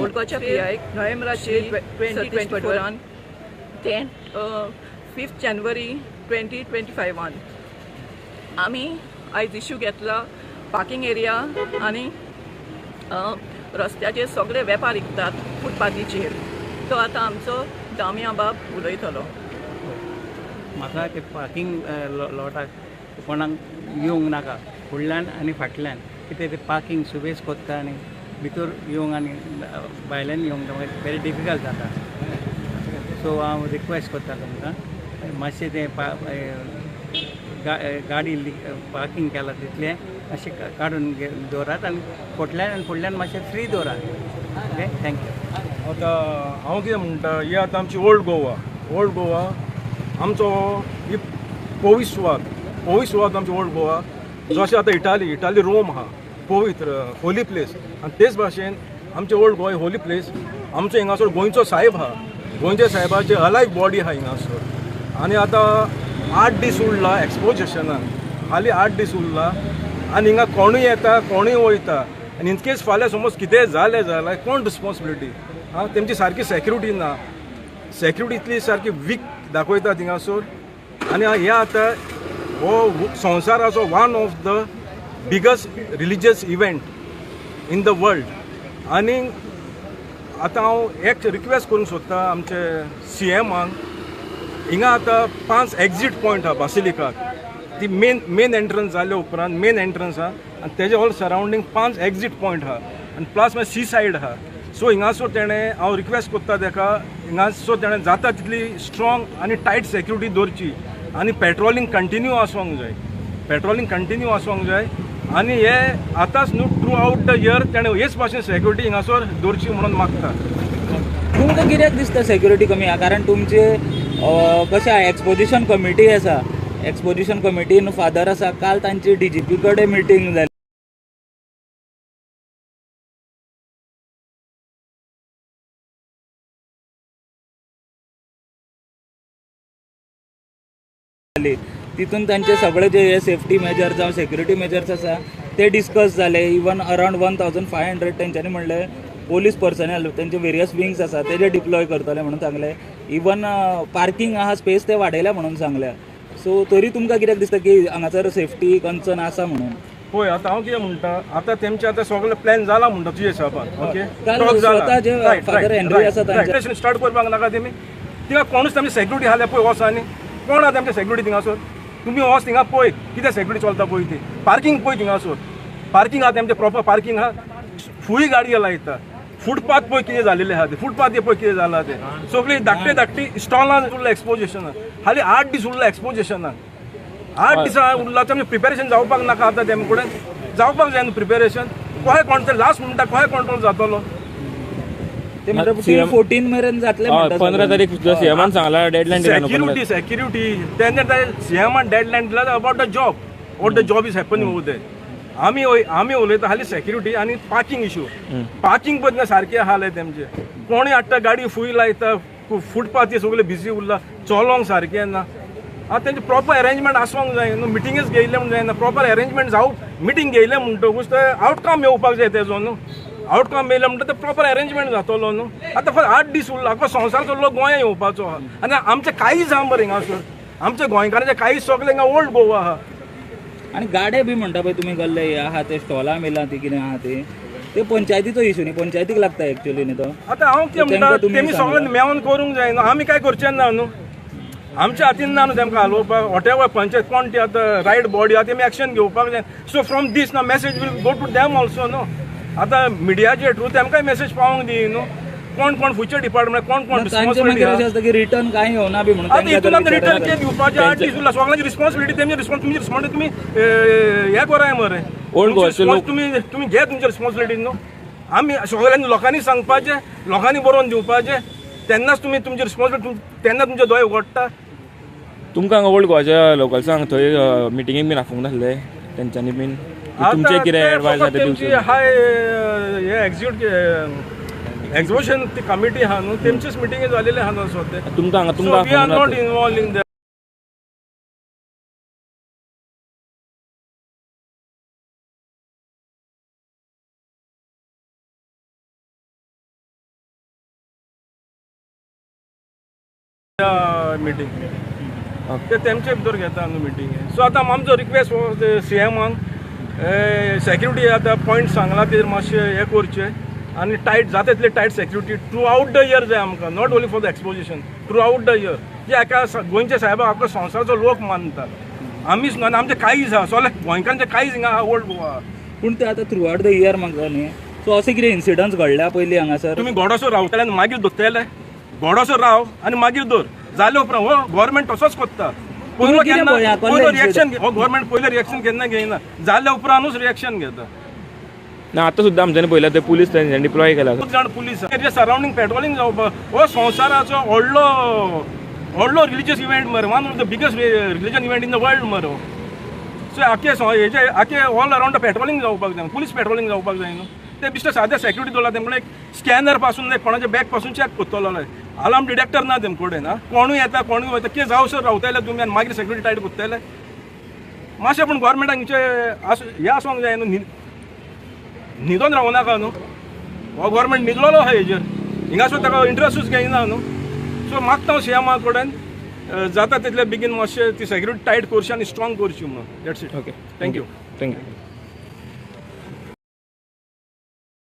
Old गोवाच्या PI नोव्हेंबराचे 2024 ते 5 जानेवारी 2025 आम्ही आयज इश्यू घेतला पार्किंग एरिया आणि रस्त्याचे सगळे वेपार विकतात फुटपाथीचेर. तो आता आमचो दामिया बाब उलयतलो. म्हाका ते पार्किंग लॉटाक कोणाक येवंक नाका, फुडल्यान आनी फाटल्यान कितें ते पार्किंग सुबेज कोत्ता आनी भितर येवंक आनी भायल्यान येवंक म्हाका वेरी डिफिकल्ट जाता. सो हांव रिक्वेस्ट करता तुमकां मातशें तें गाडी पार्किंग केला तितलें अशें काडून दवरात आनी फाटल्यान आनी फुडल्यान मातशें फ्री दवरात. Okay, thank you. आतां हांव कितें म्हणटा, ही आतां आमची ओल्ड गोवा आमचो ही पवित्र आमची ओल्ड गोवा. जशें आतां इटाली रोम आहा पवित्र होली प्लेस, आनी तेच भाशेन आमचे ओल्ड गोवा होली प्लेस. आमचो हिंगासर गोंयचो साहेब आहा, गोंयच्या साहेबाचे अलायव बॉडी आहा हिंगासर. आनी आतां 8 दीस उरला एक्सपोजिशनाक, हालीं 8 दीस उरला आनी हिंगा कोणूय येता कोणूय वयता. आनी इनकेस फाल्यां समज कितेंय जालें जाल्यार कोण रिस्पॉन्सिबिलिटी? तेमची सारकी सेक्युरिटी ना, सेक्युरिटी इतली सारकी वीक दाखयतात हिंगासर. आनी हे आतां हो संवसाराचो one of the biggest religious event in the world. आनी आतां हांव एक रिक्वेस्ट करूंक सोदता आमचे CMाक. हिंगा आतां 5 एक्झीट पॉयंट आहा बासिलिकाक. ती मेन एंट्रन्स जाल्या उपरांत मेन एंट्रन्स आहा आनी तेजे ऑल सरावंडींग 5 एक्झीट पॉयंट आहा आनी प्लस मागीर सी सायड आहा. सो हिंगासर तेणें हांव रिक्वेस्ट कोत्ता ताका, हिंगासर तेणें जाता तितली स्ट्रॉंग आनी टायट सेक्युरिटी दवरची आनी पेट्रोलिंग कंटिन्यू आसोंक जाय. आनी हे आतांच न्हू थ्रू आउट द इयर तेणें हेच भाशेन सेक्युरिटी हिंगासर दवरची म्हणून मागता. तुमकां कित्याक दिसता सेक्युरिटी कमी आहा? कारण तुमचे कशें आहा, एक्सपोजिशन कमिटी आसा, एक्सपोजिशन कमिटीन फादर आसा. काल तांची DGP कडेन मिटींग जाली. तितून तांचे सगळे जे सेफ्टी मेजर्स जावं सेक्युरिटी मेजर्स आसा ते डिस्कस जाले. इवन अरावंड 1500 तेंच्यांनी म्हणलें पोलीस पर्सनल तेंचे वेरियस विंग्स आसा तेजे डिप्लॉय करतले म्हणून सांगले. इवन पार्किंग आहा स्पेस ते वाडयल्या म्हणून सांगल्या. सो तरी तुमकां कित्याक दिसता की हांगासर सेफ्टी कन्सर्न आसा म्हणून? पळय आतां हांव कितें म्हणटा, आतां तेमचे आतां सगळे प्लॅन जाला म्हणटा तुजे हिसाबान. ओके, स्वता जे फादर हेनरी आसा तांचे स्टार्ट करपाक नाका तेमी. थिंगा कोणूच तेमी सेक्युरिटी आहा पळय वोस आनी कोण आहा तेमचे सेक्युरिटी थिंगासर? तुमी वोस थिंगा पळय कितें सेक्युरिटी चलता पळय ती. पार्किंग पळय थिंगासर, पार्किंग आहा तेमचें प्रॉपर पार्किंग आहा. फूय गाडयो लायता. फुटपाथ पळय कितें जालेलें आहा ते, फुटपाथ पळय कितें जाला ते. सगळीं धाकटी स्टॉलां उरला एक्सपोजिशनाक. हालीं 8 दीस उरला एक्सपोजिशनाक. 8 दिसां उरला तेमचें प्रिपेरेशन जावपाक नाका. आतां तेम कडेन जावपाक जाय न्हू प्रिपेरेशन. कोहे कंट्रोल लास्ट म्हणटा कोहे कंट्रोल जातलो? ते म्हणटा 14 मेरेन जातले म्हणटा. 15 तारीख CMान सांगला डेडलायन दिला. सेक्युरिटी तेन्ना CMान डेडलायन दिला about the job, what the job is happening over there. आमी उलयता हालीं सेक्युरिटी आनी पार्किंग इश्यू. पार्किंग पळय सारकें आहा तेमचे. कोणूय हाडटा गाडी फूय लायता, फुटपाथ सगळे बिजी उरला, चलोंक सारकें ना. आतां तेंचे प्रॉपर अरेंजमेंट आसोंक जाय न्हू. मिटिंगच घेयले म्हण जायना, प्रॉपर अरेंजमेंट जावं. मिटींग घेयले म्हणटकूच ते आउटकम येवपाक जाय तेजो न्हू. आउटकम येयले म्हणटा ते प्रॉपर अरेंजमेंट जातलो न्हू. आतां फक्त 8 दीस उरला, आख्खो संवसारचो लोक गोंया येवपाचो आहा. आनी आमचे कांयच आहा मरे हिंगासर, आमच्या गोंयकारांचे कांयच सगळे हिंगा ओल्ड गोवा आहा. आनी गाडे बी म्हणटा पळय तुमी गल्ले हे आहा ते स्टॉलां मिलां ती कितें आहा ते पंचायतीचो इशू न्ही, पंचायतीक लागता एक्चुअली न्ही तो. आतां हांव कितें म्हणटा, तेमी सगळ्यांनी मेळोन करूंक जाय न्हू. आमी काय करचें ना न्हू, आमच्या हातीन ना न्हू तेमकां हलोवपाक. वॉटेवर पंचायत कोण ती आतां रायट बॉडी आहा तेमी एक्शन घेवपाक जाय. सो फ्रॉम दीस ना message will go to them also न्हू. आतां मिडियाचे थ्रू तेमकांय मेसेज पावोंक दी न्हू. कोण फुडचे डिपार्टमेंट कोण रिस्पॉन्सिबिलिटी अशें आसता की रिटर्न कांय येवना बी म्हणून. आतां हितून आतां रिटर्न कितें दिवपाचें? 8 दीस उरला, सगळ्यांची रिस्पॉन्सिबिलिटी तुमची रिस्पॉन्सिबिलिटी तुमी हें कराय मरे. ओल्ड गोवाचे लोक तुमी घे तुमची रिस्पॉन्सिबिलिटी न्हू. आमी सगळ्यांनी लोकांनी सांगपाचें, लोकांनी बरोवन दिवपाचें, तेन्नाच तुमी तुमची रिस्पॉन्सिबिलिटी, तेन्ना तुमचे दोळे उगडटा. तुमकां ओल्ड गोवाच्या लोकल्सांक थंय मिटिंगेक बीन आफोवंक नासले तेंच्यांनी बीन? तुमचे कितें एडवायस आहा ते दिवचे? हाय हे एक्झिबिशन ती कमिटी आहा न्हू, तेमचीच मिटिंग जालेली आहा न्हू सद्या. तुमकां we are not involve in that. Meeting ते तेमचे भितर घेता न्हू मिटींग. सो आतां आमचो रिक्वेस्ट CMाक सेक्युरिटी आतां पॉयंट सांगला ते मातशें हें करचें आनी टायट जाता तितले tight security throughout the year जाय आमकां, not only for the exposition, throughout the year. जे एका गोंयच्या साहेबाक आपलो संवसाराचो लोक मानता, आमीच न्हू, आमचे कांयच आहा, सगळे गोंयकारांचे कांयच हिंगा आहा ओल्ड गोवा. पूण ते आतां थ्रू आउट द इयर म्हाका न्ही, सो अशें कितें इन्सिडंट्स घडल्या पयलीं हांगासर? तुम्ही गोडोसो रावतले आनी मागीर दोत्तले, गोडोसो राव आनी मागीर दोर, जाले उपरांत हो गव्हर्मेंट तसोच कोत्ता. पयलो केन्ना पयलो रिएक्शन हो गव्हर्मेंट पयलो रिएक्शन केन्ना घेयना, जाल्या उपरांतूच रिएक्शन घेता. ना आतां सुद्दां आमच्यांनी पळयलां ते पुलीस तेंच्यांनी डिप्लॉय केला. खूब जाण पुलीस सरावंडींग पेट्रोलिंग जावपाक हो संवसाराचो व्हडलो रिलिजियस इव्हेंट मरे, one of the biggest religion event in the world मरे. सो आखे ऑल अराउंड पेट्रोलिंग जावपाक जाय, पुलीस पेट्रोलिंग जावपाक जाय न्हू. ते बिश्टे सादे सेक्युरिटी दवरला तेमकडे एक स्कॅनर पासून कोणाच्या बॅग पासून चॅक करतलो, अलार्म डिटेक्टर ना तेम कडेन. कोणूय येता कोणूय वयता, कितें जावसर रावतले तुमी आनी मागीर सेक्युरिटी टायट करतले. मातशें पूण गोवोरमेंटाक हें आसोंक जाय न्हू, न्हिदोन रावूं नाका न्हू. हो गव्हर्मेंट न्हिदलोलो आहा हेजेर, हिंगासर ताका इंट्रस्टूच घेयना न्हू. सो मागता हांव CMा कडेन जाता तितले बेगीन मातशें ती सेक्युरिटी टायट करची आनी स्ट्रॉंग करची म्हणून. That's it. Okay, thank you. Thank you.